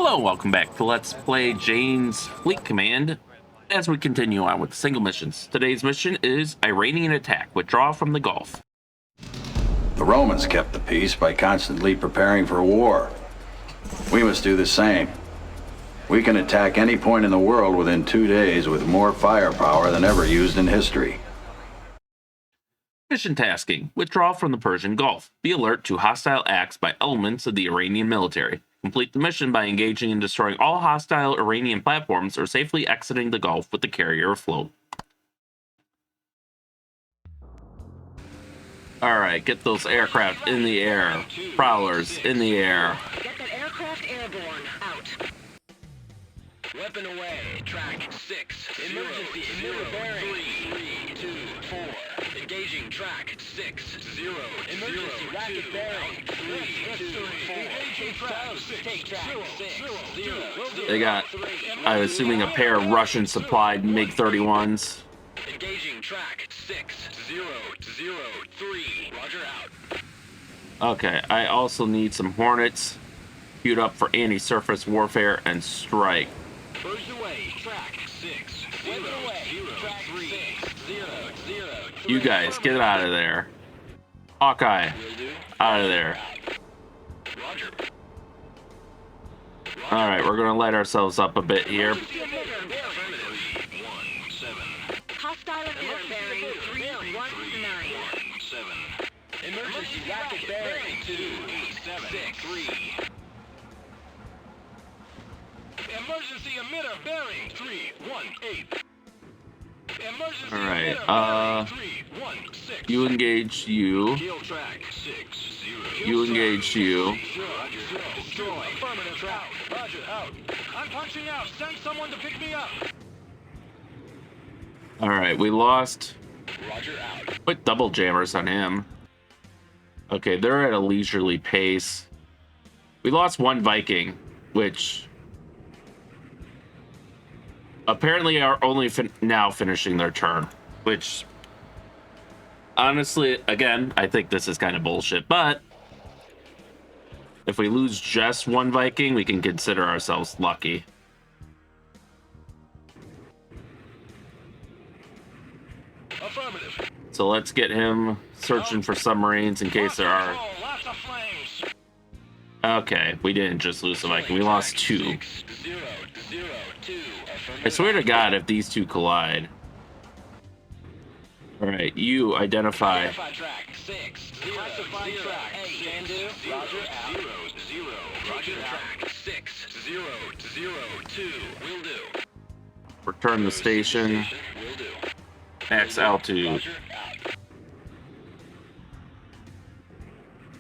Hello, welcome back to Let's Play Jane's Fleet Command as we continue on with single missions. Today's mission is Iranian attack, withdraw from the Gulf. The Romans kept the peace by constantly preparing for war. We must do the same. We can attack any point in the world within 2 days with more firepower than ever used in history. Mission tasking, withdraw from the Persian Gulf. Be alert to hostile acts by elements of the Iranian military. Complete the mission by engaging and destroying all hostile Iranian platforms or safely exiting the Gulf with the carrier afloat. Alright, get those aircraft in the air. Prowlers in the air. Get that aircraft airborne. Out. Weapon away. Track 6. Emergency. Emitter bearing. 3, 2, 4. Engaging track 6, 0. Emergency rocket bearing. 3, 2, 4. Engaging track 6. Take track 6. 0. They got, I'm assuming, a pair of Russian supplied MiG-31s. Engaging track 6, 0, 0, 3. Roger out. Okay, I also need some Hornets queued up for anti-surface warfare and strike. Birds away. Track 6, 0, 0, 3, 0, 0. You guys, get out of there. Hawkeye, out of there. Roger. Alright, we're going to light ourselves up a bit here. Hostile emitter bearing 319. 7. Emergency rocket bearing 2, 6, 3. Emergency emitter bearing 318. Emergency Alright, emitter bearing 316. you engage you. Kill track 6, 0. You engage you. 0, destroy. Affirmative out. Roger out. I'm punching out. Send someone to pick me up. Alright, we lost. Roger out. Put double jammers on him. Okay, they're at a leisurely pace. We lost one Viking, which apparently are only now finishing their turn, which honestly, again, I think this is kind of bullshit, but if we lose just one Viking, we can consider ourselves lucky. Affirmative. So let's get him searching for submarines in case there are. Lots of flames. Okay, we didn't just lose a Viking, we lost two. 0, 0, 2. I swear to God, if these two collide. Alright, you identify. Identify track 6, 0, 0, track 8. Can do. Roger out. 0, 0. Roger track 6, 0, 0, 2. Will do. Return the station. Will do. Max altitude. Roger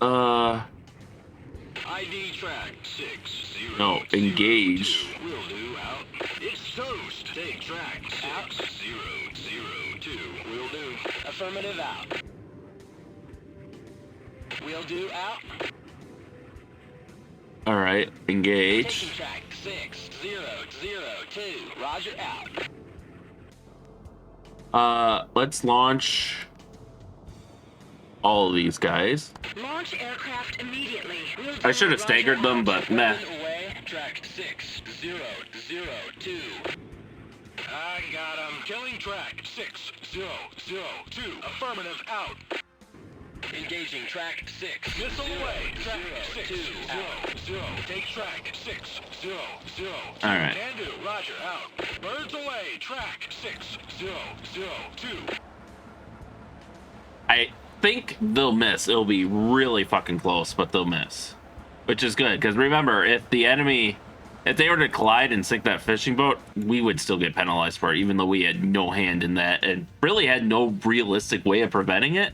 out. ID track 6, 0. No, engage. 2. Will do out. It's toast. Take track 6, 0, 0, 2. Will do. Affirmative out. Will do out. Alright, engage. Taking track 6, 0, 0, 2. Roger out. Let's launch all of these guys. Launch aircraft immediately. I should have staggered them, but meh. Away. Track 6, 0, 0, 2. I got him. Killing track 6, 0, 0, 2. Affirmative out. Engaging track 6. Missile away. Track 6, 0, 0. Take track 6, 0, 0. Alright. Can do. Roger out. Birds away. Track 6, 0, 0, 2. I think they'll miss. It'll be really fucking close, but they'll miss. Which is good, because remember, if the enemy, if they were to collide and sink that fishing boat, we would still get penalized for it, even though we had no hand in that and really had no realistic way of preventing it.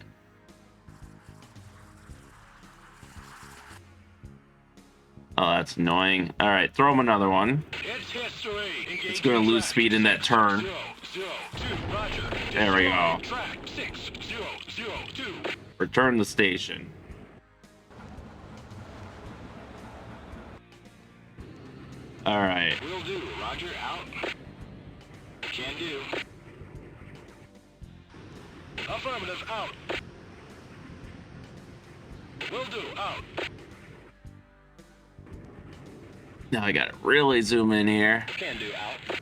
Oh, that's annoying. Alright, throw him another one. It's history. It's going to lose speed in that turn. 0, 0, 2. Roger. There we go. Track 6, 0, 0, 2. Return the station. Alright. Will do. Roger out. Can do. Affirmative out. Will do out. Now I gotta really zoom in here. Can do out.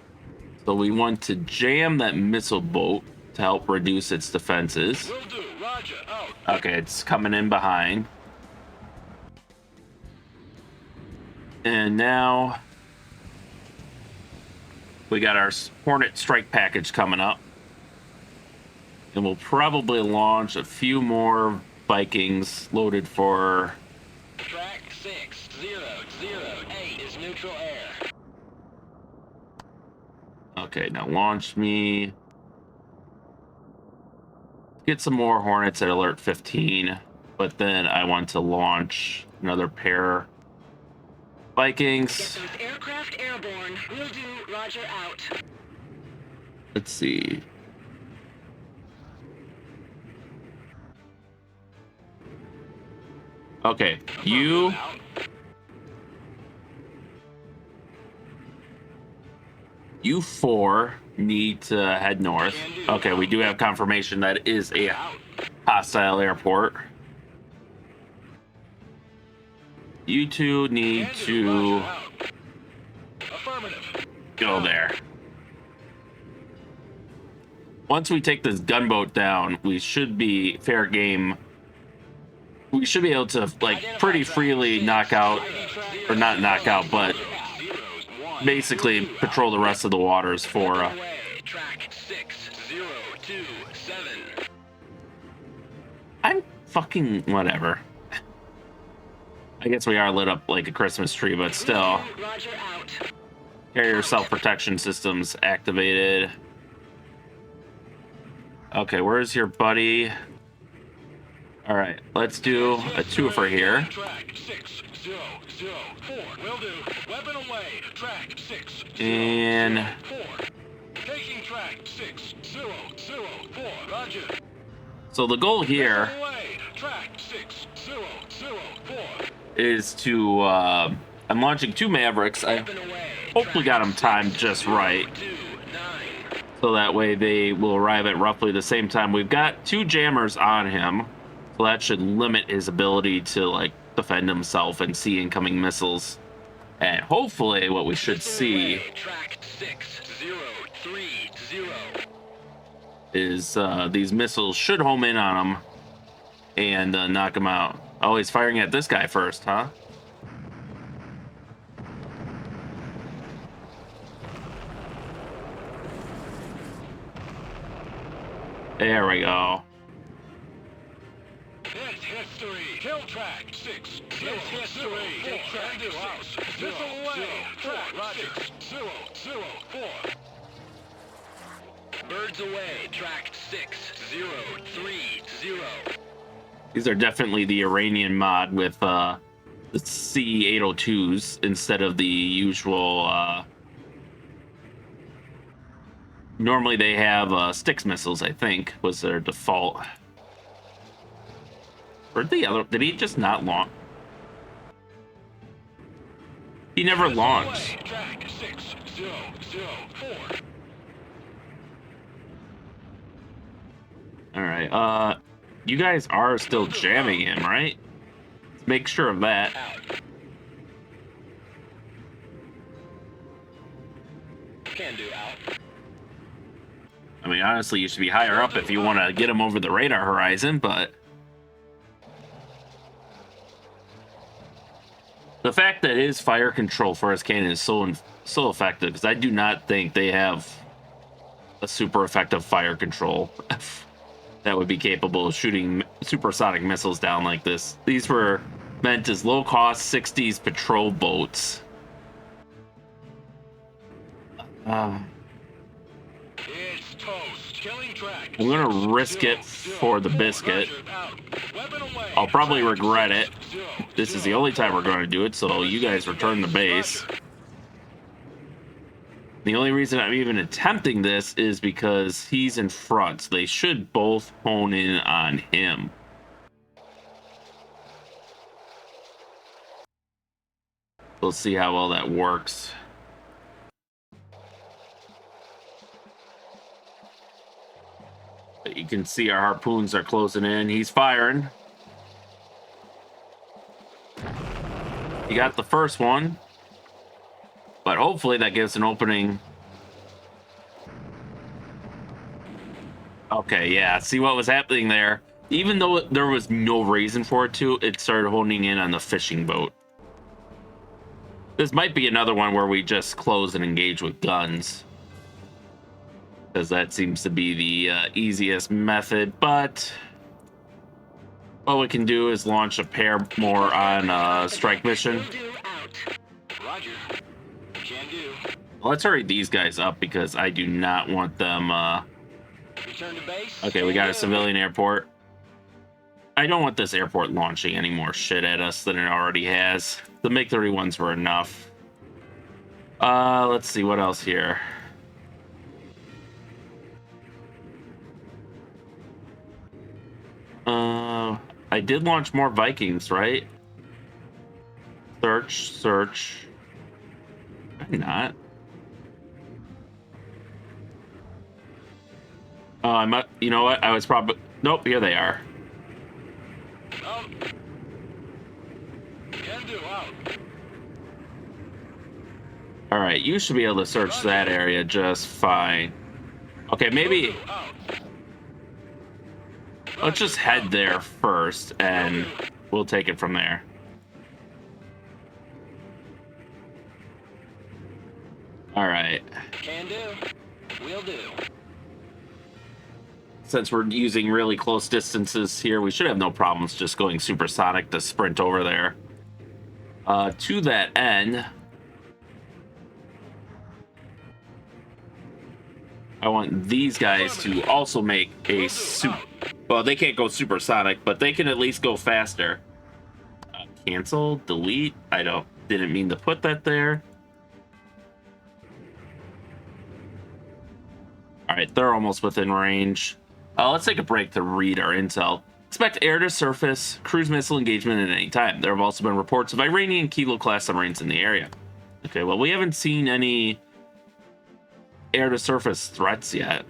So we want to jam that missile boat to help reduce its defenses. Will do. Roger. Out. Okay, it's coming in behind. And now we got our Hornet strike package coming up. And we'll probably launch a few more Vikings loaded for... Track 6008 is neutral air. Okay, now launch me. Get some more Hornets at alert 15. But then I want to launch another pair Vikings. Get those aircraft airborne. Will do. Roger out. Let's see. Okay, you four need to head north. Okay, we do have confirmation that is a hostile airport. You two need to Affirmative. go there. Once we take this gunboat down, we should be fair game. We should be able to, like, pretty freely knock out, or not knock out, but basically patrol the rest of the waters for... Track 6027. I'm fucking whatever. I guess we are lit up like a Christmas tree, but still. Roger out. Carrier self-protection systems activated. Okay, where's your buddy? All right, let's do a twofer here. Track 6004. Will do. Weapon away. Track 6004. And taking track 6004. Roger. so the goal here Weapon away. Track 6004. is to, I'm launching two Mavericks. I Weapon away. hope we got them timed just right, 29. so that way they will arrive at roughly the same time. We've got two jammers on him, so that should limit his ability to, like, defend himself and see incoming missiles. And hopefully what we should see Track 6030. is these missiles should home in on him and knock him out. Oh, he's firing at this guy first, huh? There we go. It's history. Kill track 6. It's history. Take track 6. Missile away. Track 6004. Birds away. Track 6030. These are definitely the Iranian mod with the C-802s instead of the usual... Normally they have Styx missiles, I think, was their default. Where'd the other... Did he just not launch? He never launched. Track 6004. Alright, you guys are still jamming him, right? Let's make sure of that. Out. Can do out. I mean, honestly, you should be higher up if you want to get him over the radar horizon, but... The fact that his fire control for his cannon is so effective, because I do not think they have a super effective fire control that would be capable of shooting supersonic missiles down like this. These were meant as low-cost 60s patrol boats. It's toast. Killing track. I'm gonna risk it for the biscuit. I'll probably regret it. This is the only time we're going to do it, so you guys return to base. The only reason I'm even attempting this is because he's in front. So they should both hone in on him. We'll see how well that works. But you can see our harpoons are closing in. He's firing. He got the first one. But hopefully that gives an opening. Okay, yeah. See what was happening there? Even though there was no reason for it to, it started honing in on the fishing boat. This might be another one where we just close and engage with guns, because that seems to be the easiest method. But what we can do is launch a pair more on strike mission. Will do out. Roger. Can do. Let's hurry these guys up because I do not want them. Return to base. Okay, we got a civilian airport. I don't want this airport launching any more shit at us than it already has. The MiG-31s were enough. Let's see what else here. I did launch more Vikings, right? Search. Maybe not. Oh, I might. You know what? I was probably. Nope. Here they are. Can do. Out. All right. You should be able to search that area just fine. Okay, maybe. Let's just head there first, and we'll take it from there. All right. Can do. Will do. Since we're using really close distances here, we should have no problems just going supersonic to sprint over there. To that end, I want these guys to also make a well, they can't go supersonic, but they can at least go faster. Cancel, delete. Didn't mean to put that there. All right, they're almost within range. Let's take a break to read our intel. Expect air-to-surface cruise missile engagement at any time. There have also been reports of Iranian Kilo-class submarines in the area. Okay, well, we haven't seen any air-to-surface threats yet.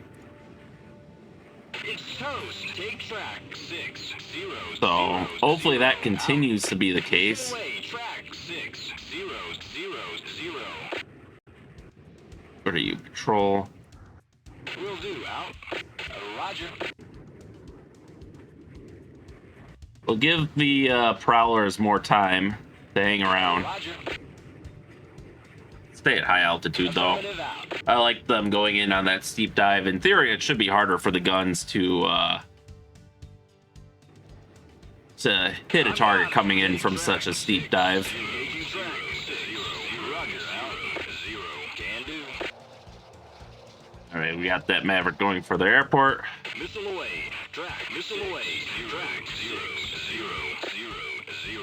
It's toast. Take track 6 0. So hopefully that continues to be the case. Track 6 0 0 0. What are you, patrol? Will do. Out. Roger. We'll give the prowlers more time to hang around. Roger. Stay at high altitude though. Affirmative out. I like them going in on that steep dive. In theory, it should be harder for the guns to hit a target coming in from such a steep dive. Engaging track 6 0. Roger. Out. 0. Can do. All right, we got that Maverick going for the airport. Missile away. Track. Missile away. Track 0 0 0 0.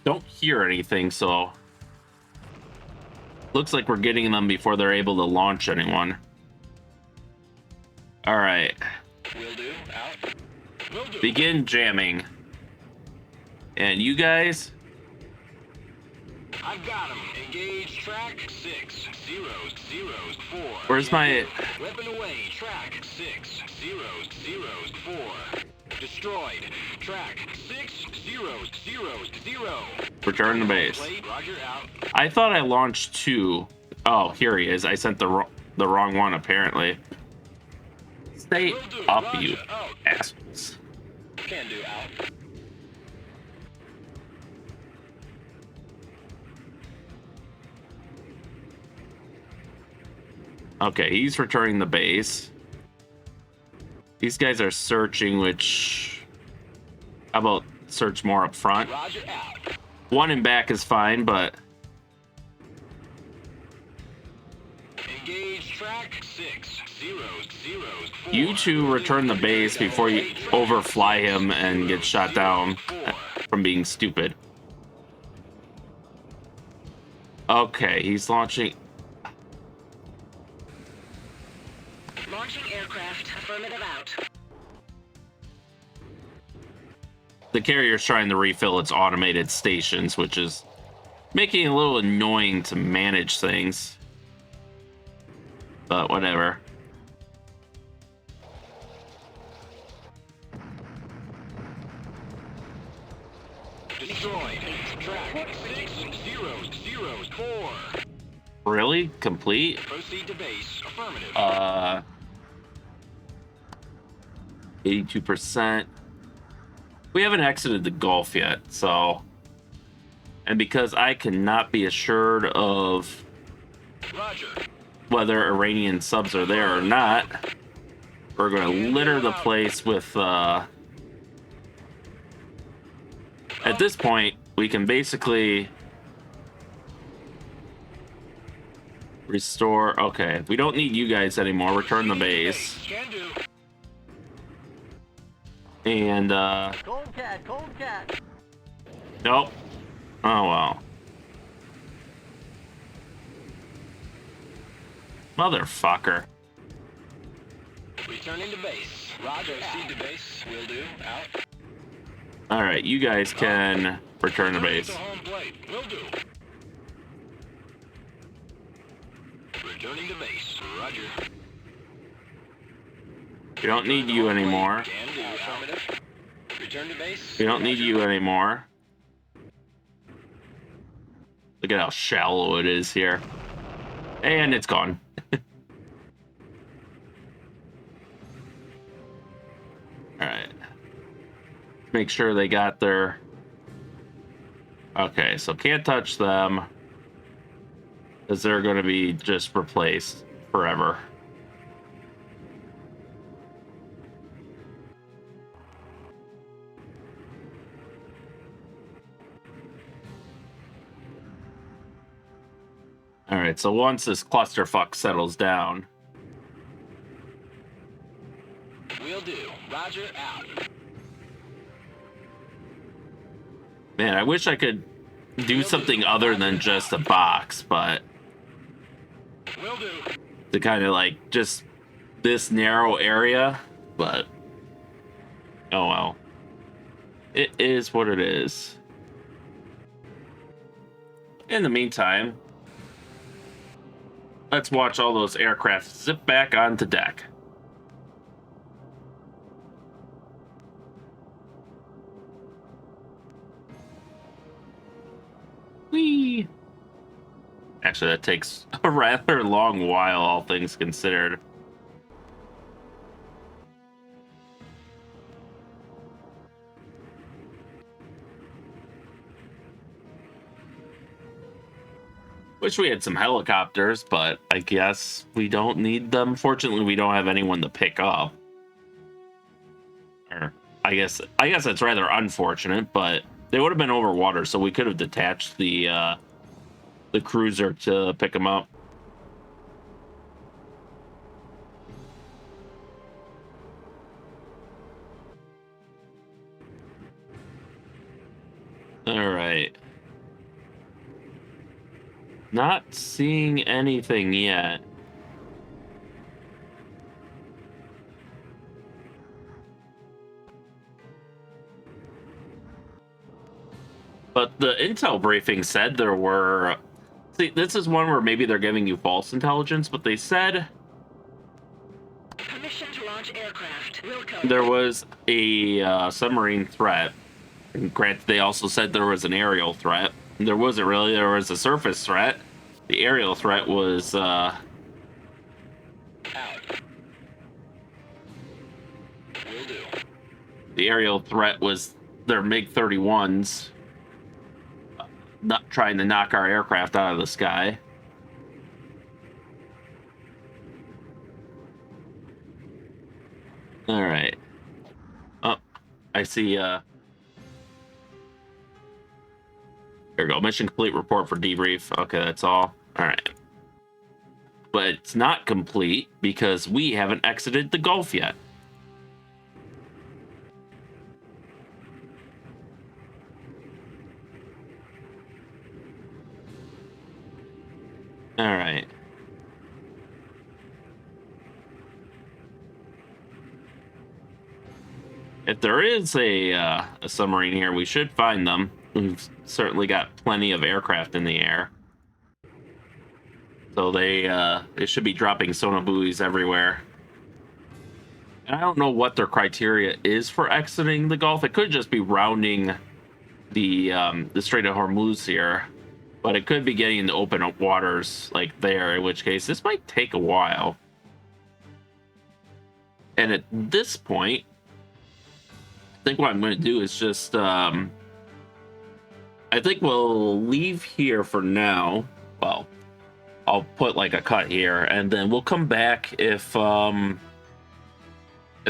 Don't hear anything, so looks like we're getting them before they're able to launch anyone. All right, Will do. Out. Will do. begin jamming. And you guys, I've got him. Engage track 6 0 0 4. where's my... Weapon away. Track 6 0 0 4. Destroyed. Track 6 0 0 0. Return to base. Plate. Roger. Out. I thought I launched 2. Oh, here he is. I sent the wrong one, apparently. Stay Will do. up, Roger. you Out. assholes. Can do. Out. Okay, he's returning the base. These guys are searching, which... How about search more up front? Roger. Out. One in back is fine, but... Engage track 6 0 0 4. You two return the base before you overfly him and get shot down from being stupid. Okay, he's launching... Launching aircraft. Affirmative out. The carrier's trying to refill its automated stations, which is making it a little annoying to manage things. But whatever. destroyed. Track 6004. Really? Complete? Proceed to base. Affirmative. 82%. We haven't exited the Gulf yet, so... And because I cannot be assured of Roger. whether Iranian subs are there or not, we're going to litter the place with... At this point, we can basically... Restore... Okay, we don't need you guys anymore. Return the base. Can do. And, Cold cat. Nope. Oh, well. Motherfucker. Returning to base. Roger. Proceed to base. Will do. Out. Alright, you guys can return to base. Home plate. Will do. Returning to base. Roger. We don't need you anymore. Can do. Affirmative. Return to base. We don't need you anymore. Look at how shallow it is here. And it's gone. Alright. Make sure they got their... Okay, so can't touch them. Because they're going to be just replaced forever. Alright, so once this clusterfuck settles down... Will do. Roger. Out. Man, I wish I could do something other than just a box, but... Will do. To kind of like just this narrow area, but... Oh well. It is what it is. In the meantime... Let's watch all those aircraft zip back onto deck. Whee! Actually, that takes a rather long while, all things considered. Wish we had some helicopters, but I guess we don't need them. Fortunately, we don't have anyone to pick up. Or I guess that's rather unfortunate, but they would have been over water, so we could have detached the cruiser to pick them up. All right. Not seeing anything yet. But the intel briefing said there were... See, this is one where maybe they're giving you false intelligence, but they said Permission to launch aircraft. Wilco. there was a submarine threat. And granted, they also said there was an aerial threat. There wasn't really. There was a surface threat. The aerial threat was... Out. Will do. The aerial threat was their MiG-31s not trying to knock our aircraft out of the sky. All right. Oh, I see. Here we go. Mission complete. Report for debrief. Okay, that's all. All right. But it's not complete because we haven't exited the Gulf yet. All right. If there is a submarine here, we should find them. We've certainly got plenty of aircraft in the air. So they should be dropping sonobuoys everywhere. And I don't know what their criteria is for exiting the Gulf. It could just be rounding the Strait of Hormuz here, but it could be getting into open waters like there, in which case this might take a while. And at this point, I think what I'm going to do is just I think we'll leave here for now. Well, I'll put like a cut here, and then we'll come back if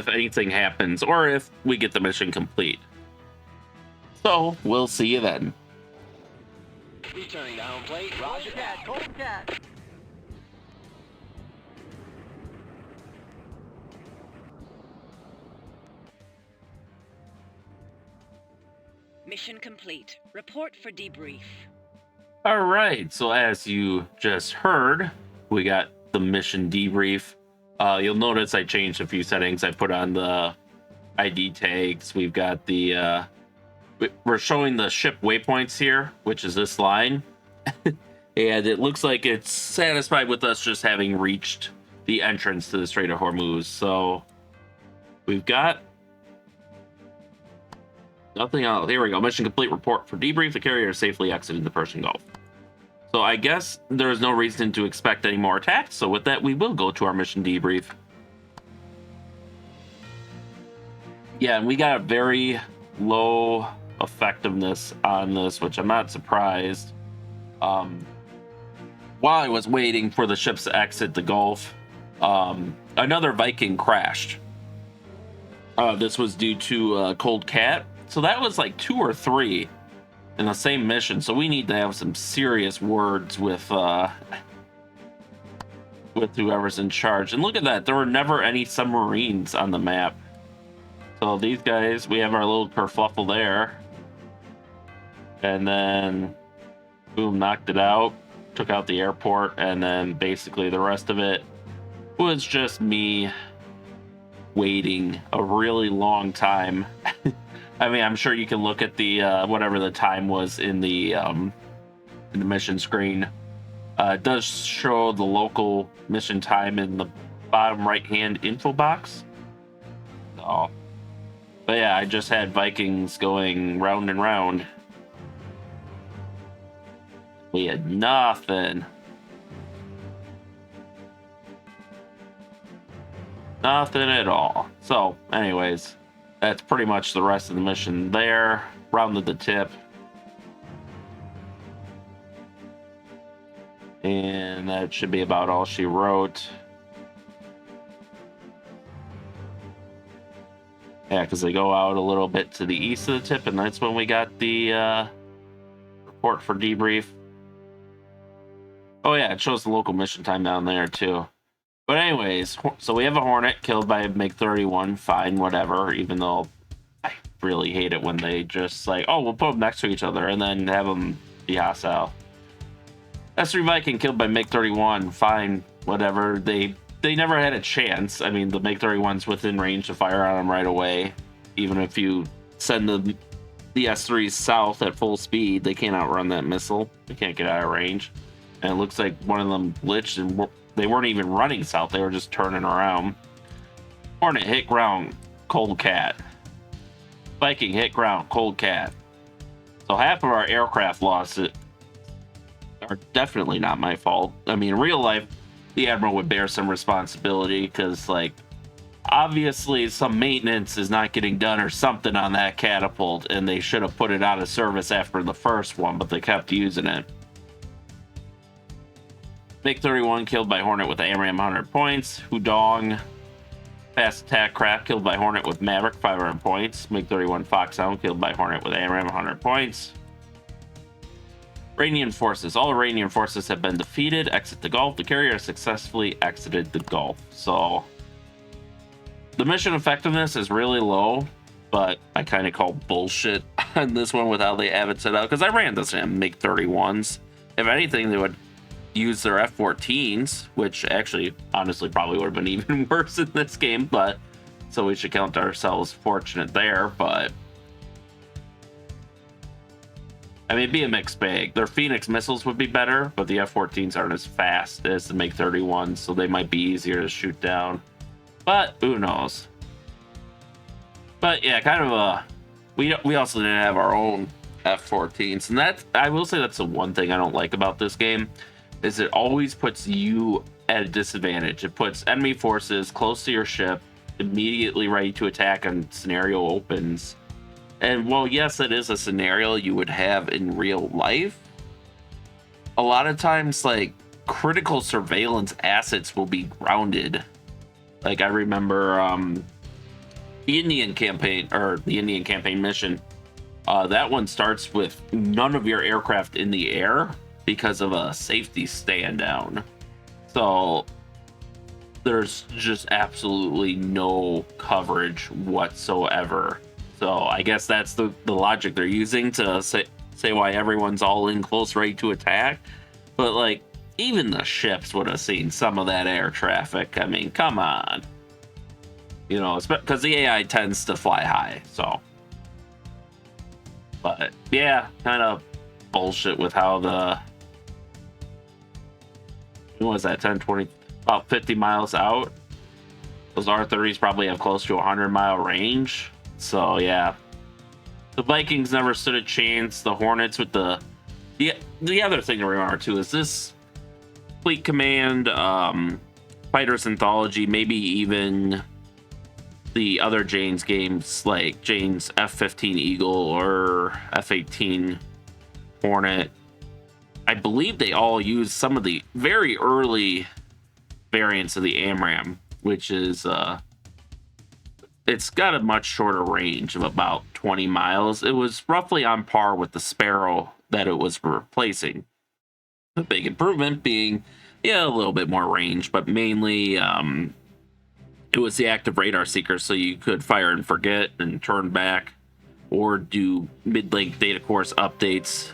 anything happens or if we get the mission complete. So we'll see you then. Returning to home plate. Roger that. Cold cat. Mission complete. Report for debrief. All right, so as you just heard, we got the mission debrief. You'll notice I changed a few settings. I put on the ID tags. We've got the we're showing the ship waypoints here, which is this line. And it looks like it's satisfied with us just having reached the entrance to the Strait of Hormuz. So we've got nothing else. Here we go. Mission complete. Report for debrief. The carrier safely exited the Persian Gulf. So I guess there's no reason to expect any more attacks. So with that, we will go to our mission debrief. Yeah, and we got a very low effectiveness on this, which I'm not surprised. While I was waiting for the ships to exit the Gulf, another Viking crashed. This was due to Cold Cat. So that was like 2 or 3 in the same mission. So we need to have some serious words with whoever's in charge. And look at that. There were never any submarines on the map. So these guys, we have our little kerfluffle there. And then, boom, knocked it out. Took out the airport. And then basically the rest of it was just me waiting a really long time. I mean, I'm sure you can look at the whatever the time was in the mission screen. It does show the local mission time in the bottom right-hand info box. So, but yeah, I just had Vikings going round and round. We had nothing. Nothing at all. So, anyways, that's pretty much the rest of the mission there. Rounded the tip. And that should be about all she wrote. Yeah, because they go out a little bit to the east of the tip, and that's when we got the report for debrief. Oh yeah, it shows the local mission time down there too. But anyways, so we have a Hornet killed by a MiG-31. Fine, whatever. Even though I really hate it when they just like, oh, we'll put them next to each other and then have them be hostile. S3 Viking killed by MiG-31. Fine, whatever. They never had a chance. I mean, the MiG-31's within range to fire on them right away. Even if you send the S3s south at full speed, they can't outrun that missile. They can't get out of range. And it looks like one of them glitched and they weren't even running south. They were just turning around. Hornet hit ground. Cold Cat. Viking hit ground. Cold Cat. So half of our aircraft losses are definitely not my fault. I mean, in real life, the Admiral would bear some responsibility because, like, obviously some maintenance is not getting done or something on that catapult, and they should have put it out of service after the first one, but they kept using it. MiG-31 killed by Hornet with AMRAAM 100 points. Hudong fast attack craft killed by Hornet with Maverick 500 points. MiG-31 Foxhound killed by Hornet with AMRAAM 100 points. Iranian forces. All Iranian forces have been defeated. Exit the Gulf. The carrier successfully exited the Gulf. So the mission effectiveness is really low, but I kind of call bullshit on this one with how they have it set out because I ran this in MiG-31s. If anything, they would use their F-14s, which actually, honestly, probably would have been even worse in this game, but so we should count ourselves fortunate there, but I mean, it'd be a mixed bag. Their Phoenix missiles would be better, but the F-14s aren't as fast as the MiG-31s, so they might be easier to shoot down, but who knows. But yeah, kind of a we also didn't have our own F-14s, and that I will say that's the one thing I don't like about this game, is it always puts you at a disadvantage. It puts enemy forces close to your ship, immediately ready to attack when scenario opens. And while yes, it is a scenario you would have in real life, a lot of times like critical surveillance assets will be grounded. Like I remember the Indian campaign mission. That one starts with none of your aircraft in the air because of a safety stand down. So there's just absolutely no coverage whatsoever. So I guess that's the logic they're using to say why everyone's all in close, ready to attack. But like, even the ships would have seen some of that air traffic. I mean, come on. You know, because the AI tends to fly high, so. But yeah, kind of bullshit with how what was that, 10, 20, about 50 miles out? Those R-30s probably have close to a 100-mile range. So yeah, the Vikings never stood a chance. The Hornets with the other thing to remember too is this Fleet Command, Fighters Anthology, maybe even the other Jane's games like Jane's F-15 Eagle or F-18 Hornet. I believe they all use some of the very early variants of the AMRAAM, which is it's got a much shorter range of about 20 miles. It was roughly on par with the Sparrow that it was replacing. The big improvement being, yeah, a little bit more range, but mainly it was the active radar seeker, so you could fire and forget and turn back or do mid-link data course updates.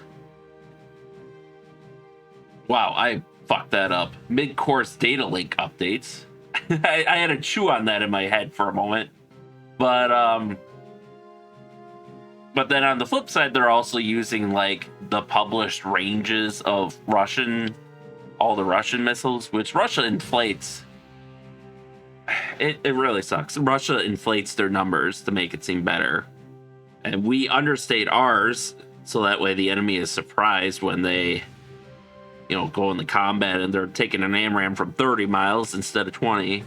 Wow, I fucked that up. Mid-course data link updates. I had to chew on that in my head for a moment. But then on the flip side, they're also using like the published ranges of all the Russian missiles, which Russia inflates. It really sucks. Russia inflates their numbers to make it seem better. And we understate ours, so that way the enemy is surprised when they, you know, go in the combat and they're taking an AMRAAM from 30 miles instead of 20.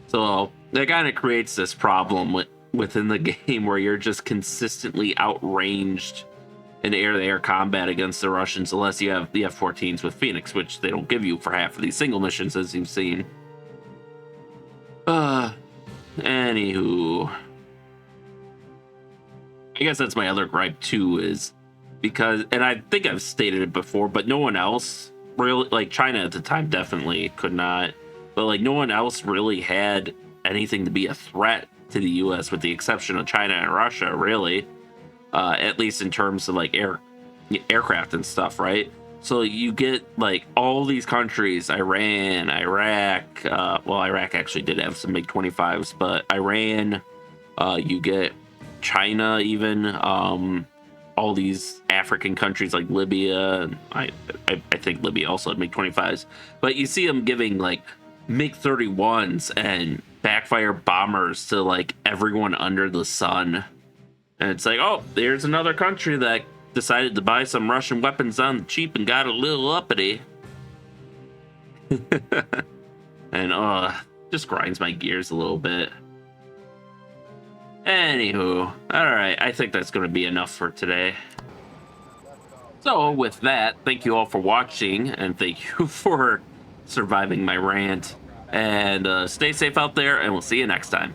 So that kind of creates this problem within the game where you're just consistently outranged in air-to-air combat against the Russians, unless you have the F-14s with Phoenix, which they don't give you for half of these single missions, as you've seen. Anywho, I guess that's my other gripe too, is because, and I think I've stated it before, but no one else really, like China at the time definitely could not, but like no one else really had anything to be a threat to the US with the exception of China and Russia, really, at least in terms of like aircraft and stuff, right? So you get like all these countries, Iran, Iraq, well, Iraq actually did have some MiG-25s, but Iran, you get China even, all these African countries like Libya, and I think Libya also had MiG-25s, but you see them giving like MiG-31s and backfire bombers to like everyone under the sun. And it's like, oh, there's another country that decided to buy some Russian weapons on the cheap and got a little uppity. And just grinds my gears a little bit. Anywho, alright, I think that's going to be enough for today. So with that, thank you all for watching, and thank you for surviving my rant. And stay safe out there, and we'll see you next time.